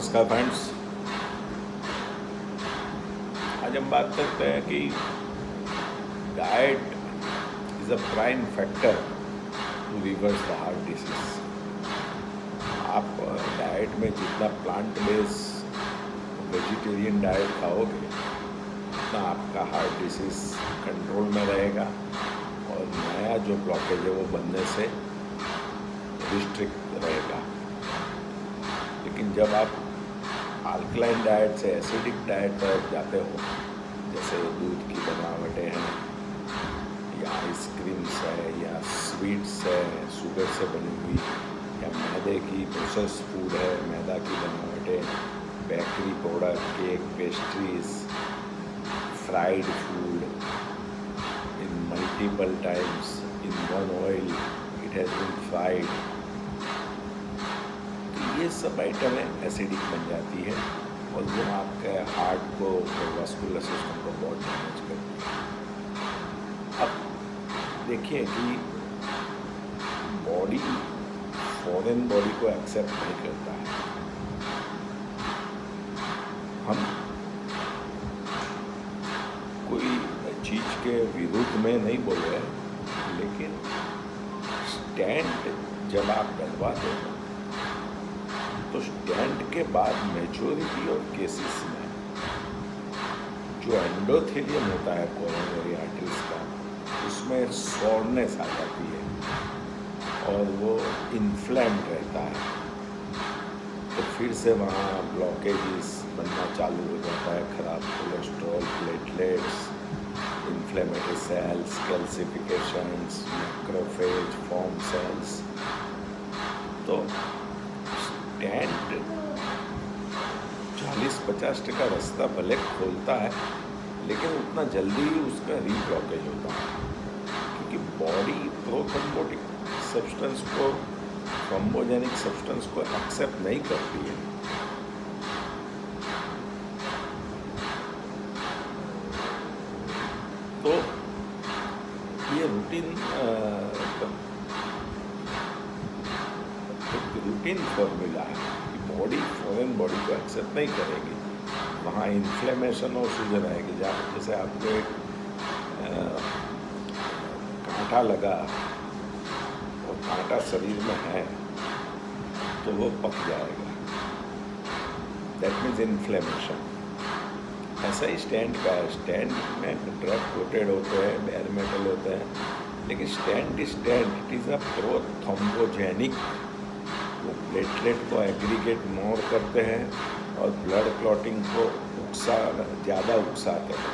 नमस्कार फ्रेंड्स। आज हम बात करते हैं कि diet is a prime factor to reverse the heart disease. आप डाइट में जितना प्लांट बेस्ड वेजिटेरियन डाइट खाओगे उतना आपका हार्ट डिसीज कंट्रोल में रहेगा और नया जो ब्लॉकेज है वो बनने से रिस्ट्रिक्ट रहेगा। लेकिन जब आप अल्कलाइन डाइट से एसिडिक डाइट पर जाते हो, जैसे दूध की बनावटें हैं या आइसक्रीम्स है या स्वीट्स है शुगर से बनी हुई, या मैदे की प्रोसेस फूड है, मैदा की बनावटें, bakery product, cake, pastries, fried food in multiple times in one oil, it has been fried, ये सब आइटमें एसिडिक बन जाती है और वो आपके हार्ट को और वास्कुलर सिस्टम को बहुत डैमेज करती है। अब देखिए कि बॉडी फॉरेन बॉडी को एक्सेप्ट नहीं करता है। हम कोई चीज़ के विरुद्ध में नहीं बोल रहे, लेकिन स्टैंड जब आप डलवाते हो तो स्टैंड के बाद मेजॉरिटी ऑफ केसेस में जो एंडोथेलियम होता है कोरोनरी आर्टरीज का, उसमें सोरनेस आ जाती है और वो इन्फ्लेम्ड रहता है। तो फिर से वहाँ ब्लॉकेजेस बनना चालू हो जाता है, खराब cholesterol, platelets, inflammatory cells, calcifications, macrophage, foam cells. तो स्टैंड 40-50% रास्ता भले खोलता है, लेकिन उतना जल्दी ही उसका रीब्लॉकेज होता है, क्योंकि बॉडी प्रोथ्रोम्बोटिक सब्सटेंस को, थ्रोम्बोजेनिक सब्सटेंस को एक्सेप्ट नहीं करती है। तो ये रूटीन फॉर्मूला है कि बॉडी फॉरेन बॉडी को एक्सेप्ट नहीं करेगी, वहाँ इन्फ्लेमेशन और सूजन आएगी। जैसे आपको एक कांटा लगा और कांटा शरीर में है तो वो पक जाएगा, दैट मीन्स इन्फ्लेमेशन। ऐसा ही स्टैंड का है। स्टैंड में ड्रग कोटेड होते हैं, बेयर मेटल होते हैं, लेकिन स्टैंड इट इज़ अ प्रोथ्रोम्बोजेनिक। वो प्लेटलेट को एग्रीगेट मोर करते हैं और ब्लड क्लॉटिंग को ज़्यादा उकसाते हैं।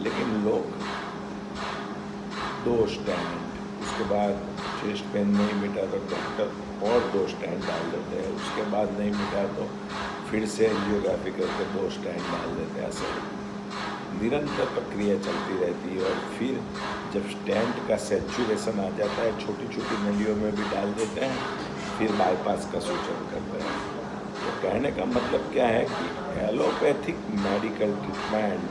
लेकिन लोग 2 स्टैंड, उसके बाद चेस्ट पेन नहीं मिटा तो डॉक्टर और 2 स्टैंड डाल देते हैं, उसके बाद नहीं मिटा तो फिर से एंजियोग्राफी करके 2 स्टैंड डाल देते हैं। ऐसे निरंतर प्रक्रिया चलती रहती है और फिर जब स्टैंड का सैचुरेशन आ जाता है, छोटी छोटी नलियों में भी डाल देते हैं, फिर बाईपास का सूचन करते हैं। तो कहने का मतलब क्या है कि एलोपैथिक मेडिकल ट्रीटमेंट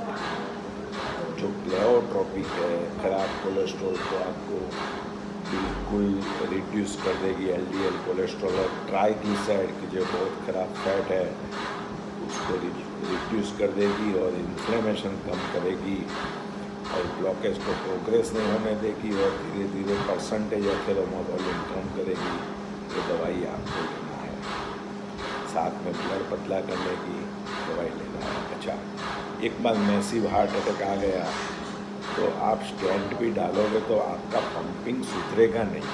जो प्लेओट्रोपिक है, खराब कोलेस्ट्रॉल को आपको बिल्कुल रिड्यूस कर देगी, एलडीएल कोलेस्ट्रॉल और ट्राइग्लिसराइड की जो बहुत खराब फैट है उसको रिड्यूस कर देगी और इन्फ्लेमेशन कम करेगी और ब्लॉकेज को प्रोग्रेस नहीं होने देगी और धीरे धीरे परसेंटेज एथेरोमोवॉल्यूम कम करेगी। तो दवाई आपको लेना है, साथ में ब्लड पतला करने की दवाई लेना है। अच्छा, एक बार मैसिव हार्ट अटैक आ गया तो आप स्टेंट भी डालोगे तो आपका पंपिंग सुधरेगा नहीं।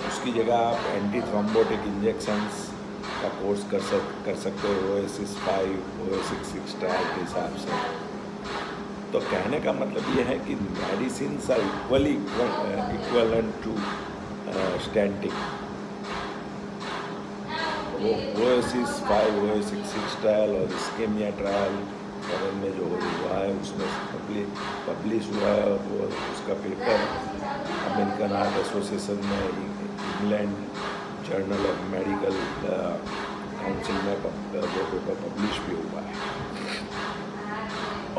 उसकी जगह आप एंटी थ्रोम्बोटिक इंजेक्शंस का कोर्स कर सकते हो, ओएसिस 5, ओएसिस 6 ट्रायल के हिसाब से। तो कहने का मतलब ये है कि medicine are equivalent to stenting. वो ओएसिस 5, ओएसिस 6 ट्रायल और इस्केमिया ट्रायल फॉरेन में जो हुआ है उसमें पब्लिश हुआ है और वो उसका पेपर अमेरिकन हार्ट एसोसिएशन में, England journal of medical council में वो पेपर पब्लिश भी हुआ है।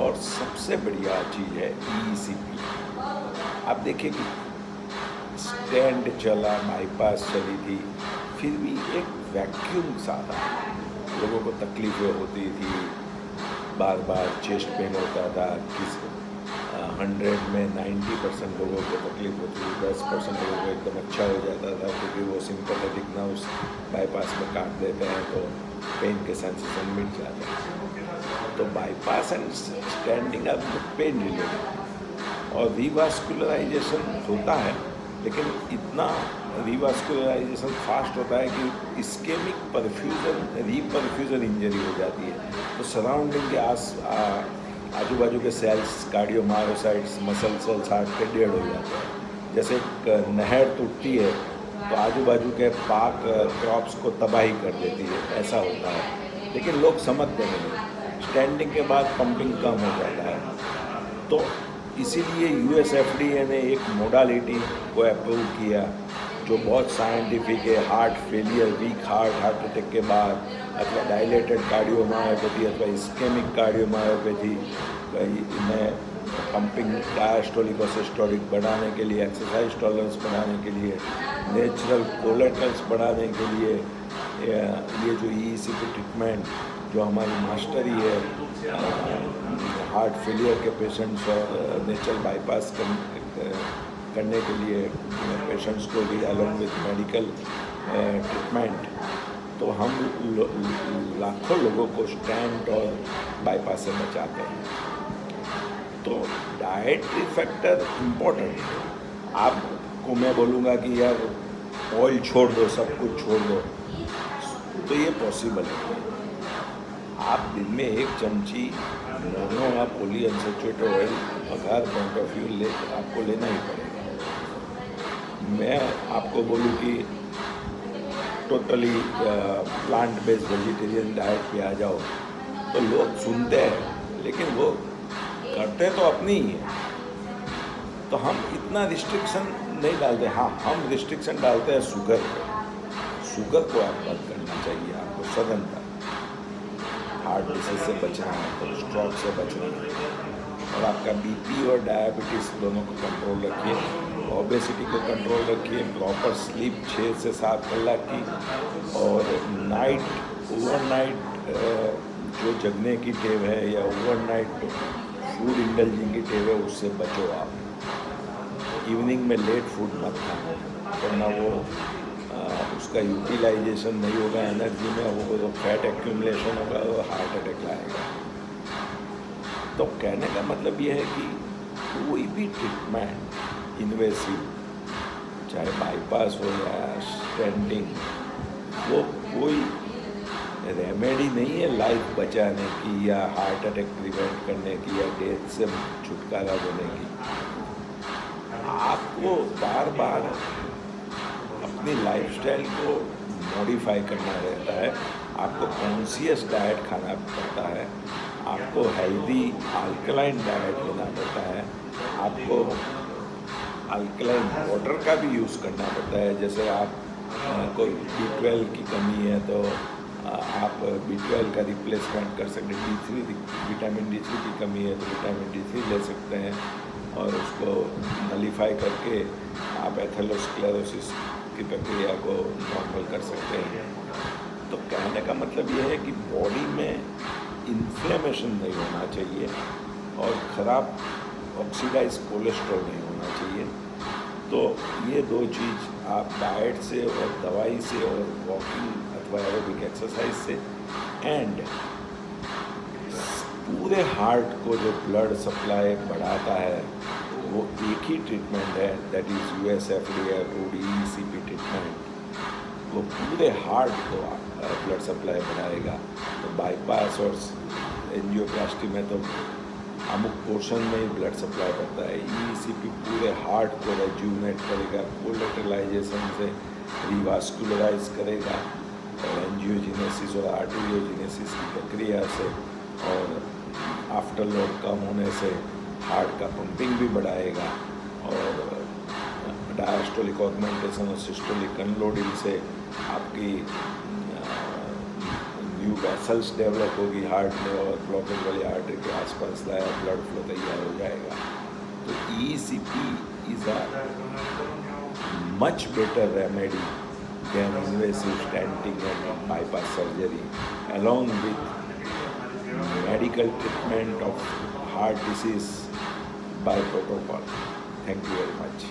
और सबसे बढ़िया चीज़ है ECP। आप देखिए कि स्टैंड चला, बाईपास चली थी, फिर भी एक वैक्यूम सा था। लोगों को तकलीफ़ें होती थी, बार बार चेस्ट पेन होता था। 100 में 90% लोगों को तकलीफ होती थी, 10% लोगों को एकदम अच्छा हो जाता था, क्योंकि वो सिंपैथेटिक नर्व्स बाईपास में काट देते हैं तो पेन के सेंसेशन मिट जाते हैं। तो bypass and standing up pain relief और रीवास्कुलराइजेशन होता है, लेकिन इतना रीवास्कुलराइजेशन फास्ट होता है कि इस्केमिक परफ्यूजन रीपरफ्यूजन इंजरी हो जाती है। तो सराउंडिंग के आजू बाजू के cells, cardiomyocytes, muscle cells heart के डेड हो जाते हैं। जैसे एक नहर टूटती है तो आजू बाजू के पाक क्रॉप्स को तबाही कर देती है, ऐसा होता है। लेकिन लोग समझते नहीं, स्टैंडिंग के बाद पंपिंग कम हो जाता है। तो इसीलिए USFDA ने एक मोडालिटी को अप्रूव किया जो बहुत साइंटिफिक है। Heart failure, week heart attack के बाद, अथवा डायलेटेड कार्डियोमायोपैथी अथवा इस्केमिक कार्डियोमायोपैथी में पंपिंग डायस्टोलिक और सिस्टोलिक बढ़ाने के लिए, एक्सरसाइज टॉलरेंस बढ़ाने के लिए, नेचुरल कोलेटरल्स बढ़ाने के लिए ये जो ECP ट्रीटमेंट जो हमारी मास्टरी है हार्ट फेलियर के पेशेंट्स और नेचुरल बाईपास करने के लिए पेशेंट्स को भी अलॉन्ग विथ मेडिकल ट्रीटमेंट, तो हम लाखों लोगों को स्टेंट और बाईपास से बचाते हैं। तो डाइटरी फैक्टर इम्पोर्टेंट है। आपको मैं बोलूँगा कि यार ऑयल छोड़ दो, सब कुछ छोड़ दो, तो ये पॉसिबल है। आप दिन में 1 चमची मोनो पॉलीअनसैचुरेटेड ऑयल पगार पॉइंट ऑफ व्यू आपको लेना ही पड़ेगा। मैं आपको बोलूँ कि totally plant based vegetarian diet पे आ जाओ तो लोग सुनते हैं, लेकिन वो करते तो अपनी ही है। तो हम इतना रिस्ट्रिक्शन नहीं डालते। हाँ, हम रिस्ट्रिक्शन डालते हैं शुगर को आप बंद करना चाहिए आपको सदंतर। हार्ट डिसीज से बचना है तो स्ट्रोक से बचना है, और आपका BP और डायबिटीज़ दोनों को कंट्रोल रखिए, ओबेसिटी को कंट्रोल रखिए, प्रॉपर स्लीप 6 से 7 कलाक की, और ओवरनाइट जो जगने की टेव है या ओवरनाइट फूड इंडल्जिंग की टेव है उससे बचो आप। इवनिंग में लेट फूड मत खाना, वरना वो उसका यूटिलाइजेशन नहीं होगा एनर्जी में, वो तो फैट एक्यूमुलेशन होगा, वो हार्ट अटैक लाएगा। तो कहने का मतलब ये है कि कोई भी ट्रीटमेंट इन्वेसिव, चाहे बाईपास हो या स्टेंटिंग, वो कोई रेमेडी नहीं है लाइफ बचाने की या हार्ट अटैक प्रिवेंट करने की या डेथ से छुटकारा देने की। आपको बार बार अपनी लाइफस्टाइल को मॉडिफाई करना रहता है, आपको कॉन्शियस डाइट खाना पड़ता है, आपको हेल्दी अल्कलाइन डाइट लेना पड़ता है, आपको अल्कलाइन वाटर का भी यूज़ करना पड़ता है। जैसे आप कोई B12 की कमी है तो आप B12 का रिप्लेसमेंट कर सकते हैं। विटामिन D3 की कमी है तो विटामिन D3 ले सकते हैं, और उसको नलीफाई करके आप एथेरोस्क्लेरोसिस की प्रक्रिया को नॉर्मल कर सकते हैं। तो कहने का मतलब ये है कि बॉडी में इन्फ्लेमेशन नहीं होना चाहिए और ख़राब ऑक्सीडाइज कोलेस्ट्रॉल नहीं होना चाहिए। तो ये 2 चीज़ आप डाइट से और दवाई से और वॉकिंग अथवा एरोबिक एक्सरसाइज से एंड पूरे हार्ट को जो ब्लड सप्लाई बढ़ाता है वो एक ही ट्रीटमेंट है, that is USFDA approved ECP treatment. वो पूरे हार्ट को ब्लड सप्लाई बढ़ाएगा। तो बाईपास और एंजियोप्लास्टी में तो अमुक पोर्शन में ही ब्लड सप्लाई करता है। ECP पूरे हार्ट को रेज्यूनेट करेगा, कोलेटरलाइजेशन से रिवास्कुलराइज करेगा, और एंजियोजेनेसिस और आर्टेरियोजेनेसिस की प्रक्रिया से और आफ्टर लोड कम होने से हार्ट का पंपिंग भी बढ़ाएगा, और डायस्टोलिक ऑगमेंटेशन और सिस्टोलिक अनलोडिंग से आपकी न्यू वेसल्स डेवलप होगी हार्ट में, और ब्लॉकेज वाली आर्टरी के आसपास नया ब्लड फ्लो तैयार हो जाएगा। तो ECP is a much better remedy can invasive stenting and bypass surgery, along with medical treatment of heart disease by protocol. Thank you very much.